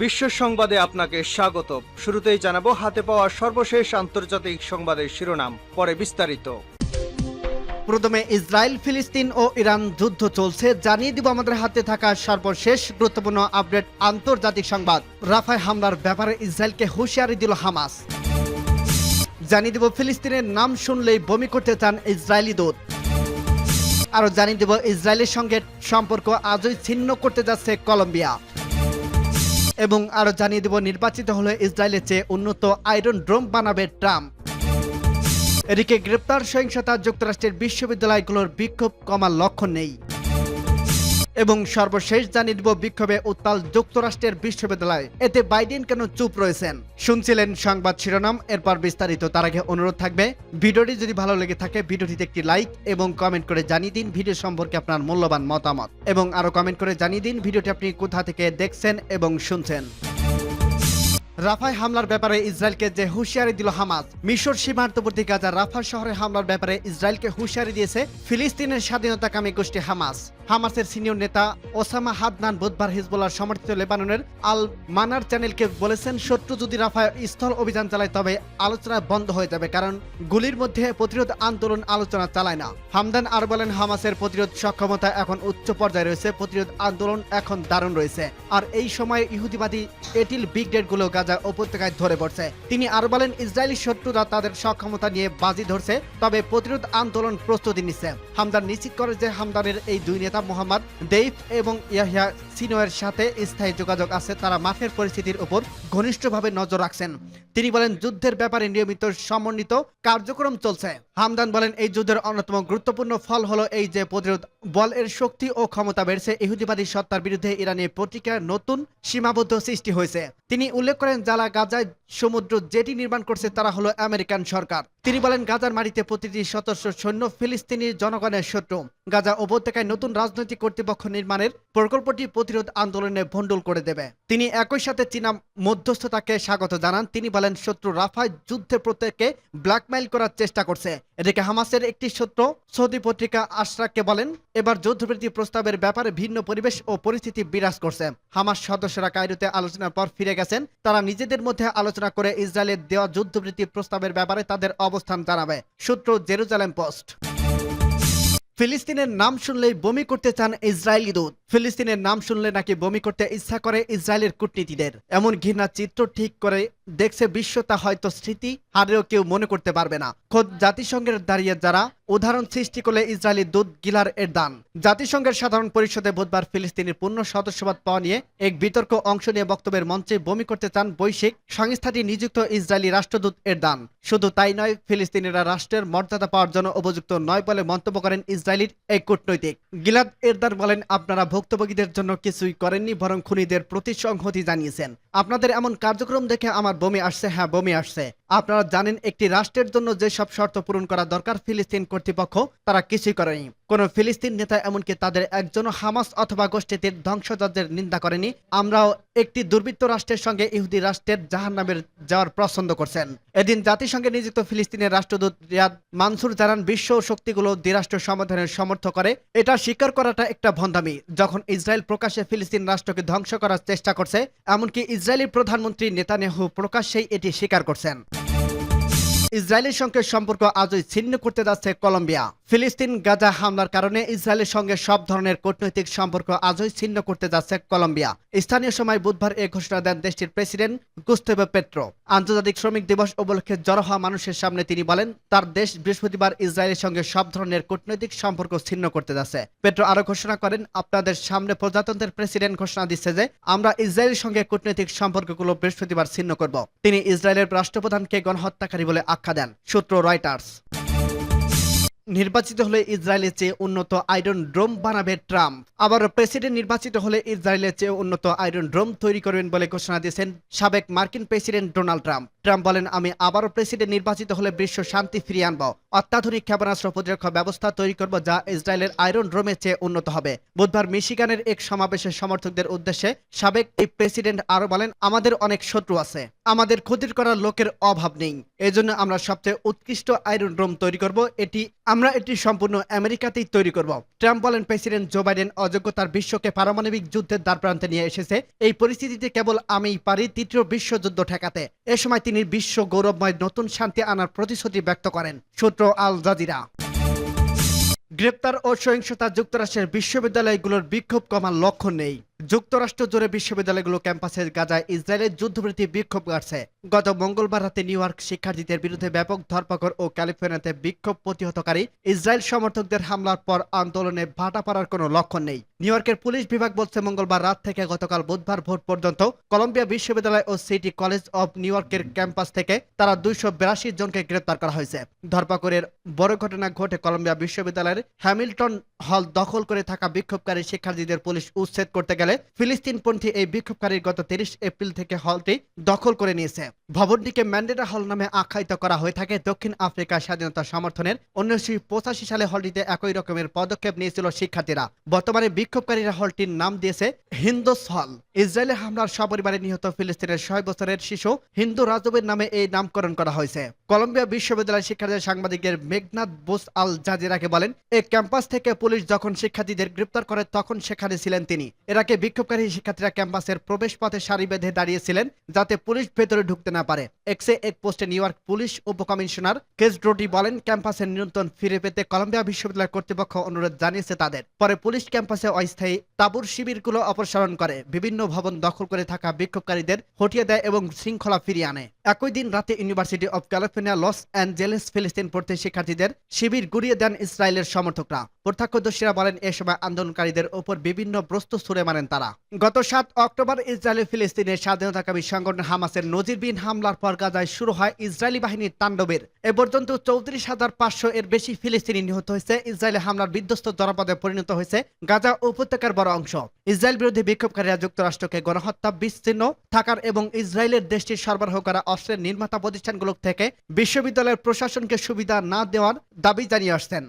বিশ্ব সংবাদে আপনাকে স্বাগত। শুরুতেই জানাবো হাতে পাওয়া সর্বশেষ আন্তর্জাতিক সংবাদের শিরোনাম, পরে বিস্তারিত। প্রথমে ইসরায়েল, ফিলিস্তিন ও ইরান যুদ্ধ চলছে, জানিয়ে দিব আমাদের হাতে থাকা সর্বশেষ গুরুত্বপূর্ণ আপডেট আন্তর্জাতিক সংবাদ। রাফায় হামলার ব্যাপারে ইসরায়েলকে হুঁশিয়ারি দিল হামাস। জানিয়ে দিব ফিলিস্তিনের নাম শুনলেই বমি করতে চান ইসরায়েলি দূত। আরো জানিয়ে দিব ইসরায়েলের সঙ্গে সম্পর্ক আজই ছিন্ন করতে যাচ্ছে কলম্বিয়া। এবং আরো জানিয়ে দিব নির্বাচিত হলে ইসরায়েলের চেয়ে উন্নত আয়রন ড্রোন বানাবে ট্রাম্প। এদিকে গ্রেপ্তার, সহিংসতা, যুক্তরাষ্ট্রের বিশ্ববিদ্যালয়গুলোর বিক্ষোভ কমার লক্ষণ নেই। এবং সর্বশেষ জানিয়ে দিব বিক্ষোভে উত্তাল যুক্তরাষ্ট্রের বিশ্ববিদ্যালয়, এতে বাইডেন কেন চুপ রয়েছেন। শুনছিলেন সংবাদ শিরোনাম, এরপর বিস্তারিত। তার আগে অনুরোধ থাকবে, ভিডিওটি যদি ভালো লেগে থাকে ভিডিওটিতে একটি লাইক এবং কমেন্ট করে জানিয়ে দিন ভিডিও সম্পর্কে আপনার মূল্যবান মতামত, এবং আরো কমেন্ট করে জানিয়ে দিন ভিডিওটি আপনি কোথা থেকে দেখছেন এবং শুনছেন। রাফায় হামলার ব্যাপারে ইসরায়েলকে যে হুঁশিয়ারি দিল হামাস। মিশর সীমান্তবর্তী গাজা রাফা শহরে হামলার ব্যাপারে ইসরায়েলকে হুঁশিয়ারি দিয়েছে ফিলিস্তিনের স্বাধীনতাকামী গোষ্ঠী হামাস। হামাসের সিনিয়র নেতা ওসামা হাদনান বুধবার হিজবুল্লাহর সমর্থিত লেবাননের আল মানার চ্যানেলকে বলেছেন, শত্রু যদি রাফায় স্থল অভিযান চালায় তবে আলোচনা বন্ধ হয়ে যাবে, কারণ গুলির মধ্যে প্রতিরোধ আন্দোলন আলোচনা চালায় না। হামদান আর বলেন, হামাসের প্রতিরোধ সক্ষমতা এখন উচ্চ পর্যায়ে রয়েছে, প্রতিরোধ আন্দোলন এখন দারুণ রয়েছে, আর এই সময়ে ইহুদিবাদী এটিল ব্রিগেডগুলো গাজা উপত্যকায় ধরে পড়ছে। তিনি আর বলেন, ইসরায়েলি শত্রুরা তাদের সক্ষমতা নিয়ে বাজি ধরছে, তবে প্রতিরোধ আন্দোলন প্রস্তুতি নিচ্ছে। হামদান নিশ্চিত করে যে হামদানের এই দুই নেতা মোহাম্মদ দেইফ এবং ইয়াহিয়া সিনোয়ের সাথে স্থায়ী যোগাযোগ আছে, তারা মাঠের পরিস্থিতির উপর ঘনিষ্ঠভাবে নজর রাখছেন। তিনি বলেন, যুদ্ধের ব্যাপারে নিয়মিত সমন্বিত কার্যক্রম চলছে। হামদান বলেন, এই যুদ্ধের অন্যতম গুরুত্বপূর্ণ ফল হলো এই যে প্রতিরোধ বল এর শক্তি ও ক্ষমতা বেড়েছে, ইহুদিবাদী সত্তার বিরুদ্ধে ইরানের প্রতিক্রিয়ার নতুন সীমাবদ্ধ সৃষ্টি হয়েছে। তিনি উল্লেখ করেন, যারা গাজায় সমুদ্র জেটি নির্মাণ করছে তারা হলো আমেরিকান সরকার। তিনি বলেন, গাজার মাটিতে প্রতিটি সদস্য সৈন্য ফিলিস্তিনি জনগণের শত্রু। গাজা উপত্যকায় নতুন রাজনৈতিক কর্তৃপক্ষ নির্মাণের প্রকল্পটি প্রতিরোধ আন্দোলনে ভণ্ডুল করে দেবে। তিনি একই সাথে চীনা মধ্যস্থতাকে স্বাগত জানান। তিনি বলেন, শত্রু রাফায় যুদ্ধে প্রত্যেককে ব্ল্যাকমেইল করার চেষ্টা করছে। এদিকে হামাসের একটি সূত্র সৌদি পত্রিকা আশরাককে বলেন, এবার যুদ্ধবিরতি প্রস্তাবের ব্যাপারে ভিন্ন পরিবেশ ও পরিস্থিতি বিরাজ করছে। হামাস সদস্যরা কায়রোতে আলোচনার পর ফিরে গেছেন, তারা নিজেদের মধ্যে আলোচনা করে ইসরায়েলের দেওয়া যুদ্ধবিরতি প্রস্তাবের ব্যাপারে তাদের অবস্থান জানাবে। সূত্র জেরুজালেম পোস্ট। ফিলিস্তিনের নাম শুনলেই বমি করতে চান ইসরায়েলি দূত। ফিলিস্তিনের নাম শুনলে নাকি বমি করতে ইচ্ছা করে ইসরায়েলের কূটনীতিদের। এমন ঘৃণা চিত্র ঠিক করে দেখছে বিশ্ব, তা হয়তো স্মৃতি হারেও কেউ মনে করতে পারবে না। খোদ জাতিসংঘের দাঁড়িয়ে যারা উদাহরণ সৃষ্টি করলে ইসরায়েলি দূত গিলার এরদান জাতিসংঘের সাধারণ পরিষদে বুধবার ফিলিস্তিনের পূর্ণ সদস্যপদ পাওয়া নিয়ে এক বিতর্ক অংশ নিয়ে বক্তব্যের মঞ্চে বমি করতে চান বৈশ্বিক সংস্থাটি নিযুক্ত ইসরায়েলি রাষ্ট্রদূত এরদান। শুধু তাই নয়, ফিলিস্তিনিরা রাষ্ট্রের মর্যাদা পাওয়ার জন্য উপযুক্ত নয় বলে মন্তব্য করেন ইসরায়েলির এই কূটনৈতিক। গিলাদ এরদান বলেন, আপনারা ভুক্তভোগীদের জন্য কিছুই করেননি, বরং খুনিদের প্রতি সংহতি জানিয়েছেন। আপনাদের এমন কার্যক্রম দেখে আমার বমি আসছে, হ্যাঁ বমি আসছে। আপনারা জানেন একটি রাষ্ট্রের জন্য যেসব শর্ত পূরণ করা দরকার ফিলিস্তিন কর্তৃপক্ষ তারা কিছুই করেনি। কোন ফিলিস্তিন নেতা এমনকি তাদের একজনও হামাস অথবা গোষ্ঠীটির ধ্বংসযজ্ঞের নিন্দা করেনি। আমরাও একটি দুর্বৃত্ত রাষ্ট্রের সঙ্গে ইহুদি রাষ্ট্রের জাহান্নামের যাওয়ার পছন্দ করছেন। এদিন জাতিসংঘে নিযুক্ত ফিলিস্তিনের রাষ্ট্রদূত রিয়াদ মানসুর জানান, বিশ্ব শক্তিগুলো দ্বিরাষ্ট্র সমাধানের সমর্থন করে। এটা স্বীকার করাটা একটা ভন্ডামি। যখন ইসরায়েল প্রকাশ্যে ফিলিস্তিন রাষ্ট্রকে ধ্বংস করার চেষ্টা করছে, এমনকি ইসরায়েলি প্রধানমন্ত্রী নেতানিয়াহু প্রকাশ্যেই এটি স্বীকার করছেন। ইসরায়েলের সঙ্গে সম্পর্ক আজই ছিন্ন করতে যাচ্ছে কলম্বিয়া। ফিলিস্তিন গাজা হামলার কারণে ইসরায়েলের সঙ্গে সব ধরনের কূটনৈতিক সম্পর্ক আজই ছিন্ন করতে যাচ্ছে কলম্বিয়া। স্থানীয় সময় বুধবার এই ঘোষণা দেন দেশটির প্রেসিডেন্ট গুস্তাভো পেট্রো। আন্তর্জাতিক শ্রমিক দিবস উপলক্ষে জড়ো হওয়া মানুষের সামনে তিনি বলেন, তার দেশ বৃহস্পতিবার ইসরায়েলের সঙ্গে সব ধরনের কূটনৈতিক সম্পর্ক ছিন্ন করতে যাচ্ছে। পেট্রো আরো ঘোষণা করেন, আপনাদের সামনে প্রজাতন্ত্রের প্রেসিডেন্ট ঘোষণা দিচ্ছে যে আমরা ইসরায়েলের সঙ্গে কূটনৈতিক সম্পর্কগুলো বৃহস্পতিবার ছিন্ন করব। তিনি ইসরায়েলের রাষ্ট্রপ্রধানকে গণহত্যাকারী বলে আখ্যা দেন। সূত্র রয়টার্স। নির্বাচিত হলে ইসরায়েলের চেয়ে উন্নত আয়রন ড্রোন বানাবে ট্রাম্প। আবার প্রেসিডেন্ট নির্বাচিত হলে ইসরায়েলের চেয়ে উন্নত আয়রন ড্রোন তৈরি করবেন বলে ঘোষণা দিয়েছেন সাবেক মার্কিন প্রেসিডেন্ট ডোনাল্ড ট্রাম্প। ট্রাম্প বলেন, আমি আবারও প্রেসিডেন্ট নির্বাচিত হলে বিশ্ব শান্তি ফিরিয়ে আনব। অত্যাধুনিক ক্ষেপণাস্ত্র প্রতিরক্ষা ব্যবস্থা তৈরি করব যা ইসরায়েলের আয়রন ডোমের চেয়ে উন্নত হবে। বুধবার মিশিগানের এক সমাবেশের সমর্থকদের উদ্দেশ্যে সাবেক এই প্রেসিডেন্ট আরো বলেন, আমাদের অনেক শত্রু আছে, আমাদের ক্ষতির করার লোকের অভাব নেই, এজন্য আমরা সবচেয়ে উৎকৃষ্ট আয়রন ডোম তৈরি করব, আমরা এটি সম্পূর্ণ আমেরিকাতেই তৈরি করব। ট্রাম্প বলেন, প্রেসিডেন্ট জো বাইডেন অযোগ্যতার বিশ্বকে পারমাণবিক যুদ্ধের দ্বারপ্রান্তে নিয়ে এসেছে। এই পরিস্থিতিতে কেবল আমিই পারি তৃতীয় বিশ্বযুদ্ধ ঠেকাতে। এ সময় তিনি বিশ্ব গৌরবময় নতুন শান্তি আনার প্রতিশ্রুতি ব্যক্ত করেন। সূত্র আল জাজিরা। গ্রেপ্তার ও সহিংসতা যুক্তরাষ্ট্রের বিশ্ববিদ্যালয়গুলোর বিক্ষোভ কমার লক্ষণ নেই। যুক্তরাষ্ট্র জুড়ে বিশ্ববিদ্যালয়গুলো ক্যাম্পাসের গাজায় ইসরায়েলের যুদ্ধবিরতি বিক্ষোভ করছে। গত মঙ্গলবার রাতে নিউ ইয়র্ক শিক্ষার্থীদের বিরুদ্ধে ব্যাপক ধরপাকড় ও ক্যালিফোর্নিয়াতে বিক্ষোভ প্রতিহতকারী ইসরায়েল সমর্থকদের হামলার পর আন্দোলনে ভাটা পড়ার কোনো লক্ষণ নেই। নিউ ইয়র্কের পুলিশ বিভাগ বলছে, মঙ্গলবার রাত থেকে গতকাল বুধবার ভোর পর্যন্ত কলম্বিয়া বিশ্ববিদ্যালয় ও সিটি কলেজ অব নিউ ইয়র্কের ক্যাম্পাস থেকে তারা 282 জনকে গ্রেপ্তার করা হয়েছে। ধরপাকড়ের বড় ঘটনা ঘটে কলম্বিয়া বিশ্ববিদ্যালয়ের হ্যামিল্টন হল দখল করে থাকা বিক্ষোভকারী শিক্ষার্থীদের পুলিশ উচ্ছেদ করতে গেলে ফিলিস্তিনপন্থী এই বিক্ষোভকারী গত 30 এপ্রিল থেকে হলটি দখল করে নিয়েছে। ভবনটিকে ম্যান্ডেলা হল নামে আখ্যায়িত করা হয়ে থাকে। দক্ষিণ আফ্রিকার স্বাধীনতা সমর্থনের 1985 সালে হলটিতে একই রকমের পদক্ষেপ নিয়েছিল শিক্ষার্থীরা। বর্তমানে বিক্ষোভকারীরা হলটির নাম দিয়েছে হিন্দোস হল। ইসরায়েলের হামলার সপরিবারে নিহত ফিলিস্তিনের 6 বছরের শিশু হিন্দু রাজবের নামে এই নামকরণ করা হয়েছে। কলম্বিয়া বিশ্ববিদ্যালয়ের শিক্ষার্থী সাংবাদিকের মেঘনাদ বোস আল জাজিরাকে বলেন, এই ক্যাম্পাস থেকে পুলিশ যখন শিক্ষার্থীদের গ্রেপ্তার করে তখন সেখানে ছিলেন তিনি। এর আগে বিক্ষোভকারী শিক্ষার্থীরা ক্যাম্পাসের প্রবেশ পথে সারি বেঁধে দাঁড়িয়েছিলেন যাতে পুলিশ ভেতরে ঢুকতে না পারে। এক্সে এক পোস্টে নিউ ইয়র্ক পুলিশ উপকমিশনার কেস ড্রোটি বলেন, ক্যাম্পাসের নিয়ন্ত্রণ ফিরে পেতে কলম্বিয়া বিশ্ববিদ্যালয় কর্তৃপক্ষ অনুরোধ জানিয়েছে তাদের। পরে পুলিশ ক্যাম্পাসে অস্থায়ী তাঁবুর শিবিরগুলো অপসারণ করে বিভিন্ন ভবন দখল করে থাকা বিক্ষোভকারীদের হটিয়ে দেয় এবং শৃঙ্খলা ফিরিয়ে আনে। একই দিন রাতে university of California Los Angeles ফিলিস্তিন পড়তে শিক্ষার্থীদের শিবির গুড়িয়ে দেন ইসরায়েলের সমর্থকরা। প্রত্যক্ষদর্শীরা বলেন, এ সময় আন্দোলনকারীদের উপর বিভিন্ন বস্তু ছুড়ে মারেন তারা। গত 7 অক্টোবর ইসরায়েলি ফিলিস্তিনের স্বাধীনতাকামী সংগঠন হামাসের নজিরবিহীন হামলার পর গাজায় শুরু হয় ইসরায়েলি বাহিনীর তাণ্ডবের। এ পর্যন্ত 34,500 এর বেশি ফিলিস্তিনি নিহত হয়েছে। ইসরায়েলি হামলার বিধ্বস্ত জনপদে পরিণত হয়েছে গাজা উপত্যকার বড় অংশ। ইসরায়েল বিরোধী বিক্ষোভকারীরা যুক্তরাষ্ট্রকে গণহত্যা, বিচ্ছিন্ন থাকার এবং ইসরায়েলের দেশটির সরবরাহ করা অস্ত্রের নির্মাতা প্রতিষ্ঠানগুলো থেকে বিশ্ববিদ্যালয়ের প্রশাসনকে সুবিধা না দেওয়ার দাবি জানিয়ে আসছেন।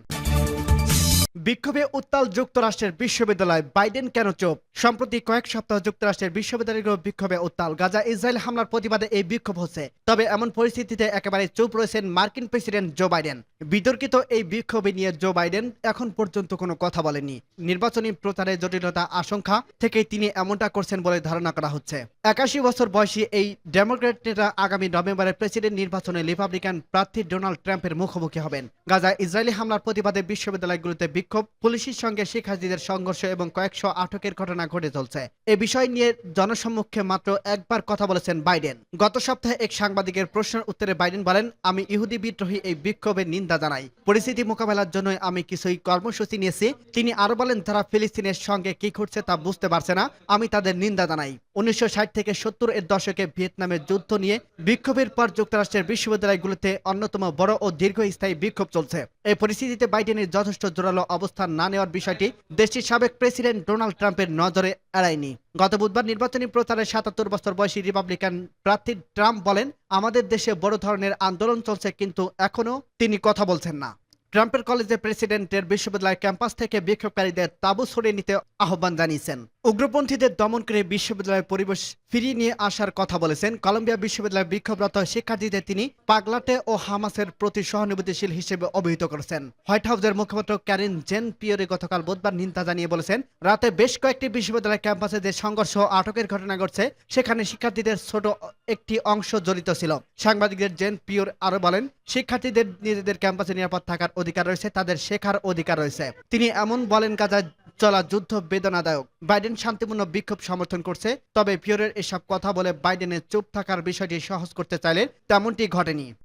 বিক্ষোভে উত্তাল যুক্তরাষ্ট্রের বিশ্ববিদ্যালয়, বাইডেন কেন চুপ? সম্প্রতি কয়েক সপ্তাহ যুক্তরাষ্ট্রের বিশ্ববিদ্যালয়গুলো বিক্ষোভে উত্তাল। গাজা ইসরায়েল হামলার প্রতিবাদে এই বিক্ষোভ হচ্ছে। তবে এমন পরিস্থিতিতে একেবারে চুপ রয়েছেন মার্কিন প্রেসিডেন্ট জো বাইডেন। বিতর্কিত এই বিক্ষোভে নিয়ে জো বাইডেন এখন পর্যন্ত কোনো কথা বলেননি। নির্বাচনী প্রচারে জটিলতা আশঙ্কা থেকেই তিনি এমনটা করছেন বলে ধারণা করা হচ্ছে। 81 বছর বয়সী এই ডেমোক্র্যাট নেতা আগামী নভেম্বরের প্রেসিডেন্ট নির্বাচনে রিপাবলিকান প্রার্থী ডোনাল্ড ট্রাম্পের মুখোমুখি হবেন। গাজায় ইসরায়েলি হামলার প্রতিবাদে বিশ্ববিদ্যালয়গুলোতে বিক্ষোভ, পুলিশের সঙ্গে শিক্ষার্থীদের সংঘর্ষ এবং কয়েকশো আটকের ঘটনা ঘটে চলছে। এ বিষয় নিয়ে জনসম্মুখে মাত্র একবার কথা বলেছেন বাইডেন। গত সপ্তাহে এক সাংবাদিকের প্রশ্নের উত্তরে বাইডেন বলেন, আমি ইহুদি বিদ্রোহী এই বিক্ষোভের নিন্দা জানাই। পরিস্থিতি মোকাবেলার জন্য আমি কিছুই কর্মসূচি নিয়েছি। তিনি আরো বলেন, তারা ফিলিস্তিনের সঙ্গে কি ঘটছে তা বুঝতে পারছে না। আমি তাদের নিন্দা জানাই। 1960 থেকে 70 এর দশকে ভিয়েতনামের যুদ্ধ নিয়ে বিক্ষোভের পর যুক্তরাষ্ট্রের বিশ্ববিদ্যালয়গুলোতে অন্যতম বড় ও দীর্ঘস্থায়ী বিক্ষোভ চলছে। এই পরিস্থিতিতে বাইডেনের যথেষ্ট জোরালো অবস্থান না নেওয়ার বিষয়টি দেশটির সাবেক প্রেসিডেন্ট ডোনাল্ড ট্রাম্পের নজরে এড়ায়নি। গত বুধবার নির্বাচনী প্রচারে 77 বছর বয়সী রিপাবলিকান প্রার্থী ট্রাম্প বলেন, আমাদের দেশে বড় ধরনের আন্দোলন চলছে, কিন্তু এখনো তিনি কথা বলছেন না। ট্রাম্পের কলেজে প্রেসিডেন্টের বিশ্ববিদ্যালয় ক্যাম্পাস থেকে বিক্ষোভকারীদের তাঁবু সরিয়ে নিতে আহ্বান জানিয়েছেন। উগ্রপন্থীদের দমন করে বিশ্ববিদ্যালয়ের পরিবেশ ফিরিয়ে নিয়ে আসার কথা বলেছেন। কলম্বিয়া বিশ্ববিদ্যালয়ের বিক্ষোভরত শিক্ষার্থীদের তিনি পাগলাটে ও হামাসের প্রতি সহানুভূতিশীল হিসেবে অভিহিত করেছেন। হোয়াইট হাউসের মুখপাত্র ক্যারিন জেন পিয়রে গতকাল বুধবার নিন্দা জানিয়ে বলেছেন, রাতে বেশ কয়েকটি বিশ্ববিদ্যালয় ক্যাম্পাসে যে সংঘর্ষ আটকের ঘটনা ঘটছে সেখানে শিক্ষার্থীদের ছোট একটি অংশ জড়িত ছিল। সাংবাদিকদের জেন পিয়র আরো বলেন, শিক্ষার্থীদের নিজেদের ক্যাম্পাসে নিরাপদ থাকার অধিকার রয়েছে, তাদের শেখার অধিকার রয়েছে। তিনি এমন বলেন, গাজায় চলা যুদ্ধ বেদনাদায়ক। বাইডেন শান্তিপূর্ণ বিক্ষোভ সমর্থন করছে। তবে পিয়রের এসব কথা বলে বাইডেনের চুপ থাকার বিষয়টি সহজ করতে চাইলে তেমনটি ঘটেনি।